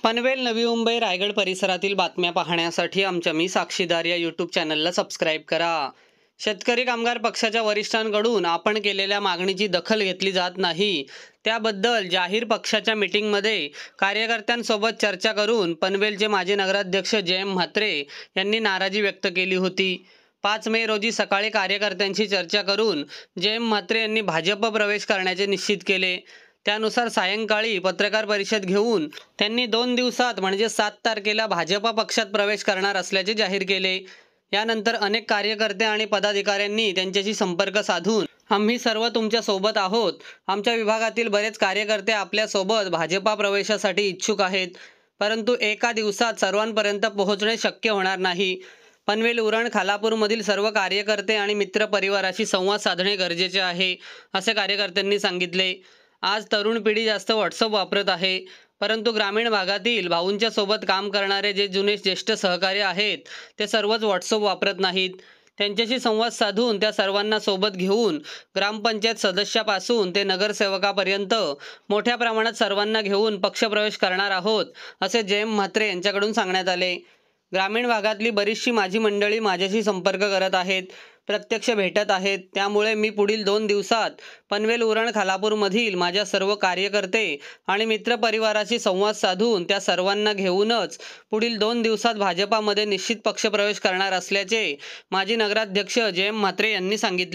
पनवेल, नवी मुंबई, रायगड परिसरातील बातम्या पाहण्यासाठी आमच्या मी साक्षीदार या यूट्यूब चॅनलला सबस्क्राईब करा. शेतकरी कामगार पक्षाच्या वरिष्ठांकडून आपण केलेल्या मागणीची दखल घेतली जात नाही. त्याबद्दल जाहीर पक्षाच्या मीटिंगमध्ये कार्यकर्त्यांसोबत चर्चा करून पनवेलचे माजी नगराध्यक्ष जयम म्हात्रे यांनी नाराजी व्यक्त केली होती. 5 मे रोजी सकाळी कार्यकर्त्यांशी चर्चा करून जयम म्हात्रे यांनी भाजप प्रवेश करण्याचे निश्चित केले. त्यानुसार सायंकाळी पत्रकार परिषद घेऊन त्यांनी 2 दिवसात म्हणजे 7 तारखेला भाजपा पक्षात प्रवेश करणार असल्याचे जाहीर केले. यानंतर अनेक कार्यकर्ते आणि पदाधिकाऱ्यांनी त्यांच्याशी संपर्क साधून आम्ही सर्व तुमच्या सोबत आहोत, आमच्या विभागातील बरेच कार्यकर्ते आपल्या सोबत भाजपा प्रवेशासाठी इच्छुक आहेत, परंतु एका दिवसात सर्वांपर्यंत पोहोचणे शक्य होणार नाही. पनवेल, उरण, खालापूरमधील सर्व कार्यकर्ते आणि मित्र परिवाराशी संवाद साधणे गरजेचे आहे, असे कार्यकर्त्यांनी सांगितले. आज तरुण पिढी जास्त व्हॉट्सअप वापरत आहे, परंतु ग्रामीण भागातील भाऊंच्या सोबत काम करणारे जे जुने ज्येष्ठ सहकारी आहेत ते सर्वच व्हॉट्सअप वापरत नाहीत. त्यांच्याशी संवाद साधून त्या सर्वांना सोबत घेऊन ग्रामपंचायत सदस्यापासून ते नगरसेवकापर्यंत मोठ्या प्रमाणात सर्वांना घेऊन पक्षप्रवेश करणार आहोत, असे जयम म्हात्रे यांच्याकडून सांगण्यात आले. ग्रामीण भागातली बरीचशी माझी मंडळी माझ्याशी संपर्क करत आहेत, प्रत्यक्ष भेटत आहेत. त्यामुळे मी पुढील 2 दिवसात पनवेल, उरण, खालापूरमधील माझ्या सर्व कार्यकर्ते आणि मित्रपरिवाराशी संवाद साधून त्या सर्वांना घेऊनच पुढील 2 दिवसात भाजपामध्ये निश्चित पक्षप्रवेश करणार असल्याचे माजी नगराध्यक्ष जयम म्हात्रे यांनी सांगितले.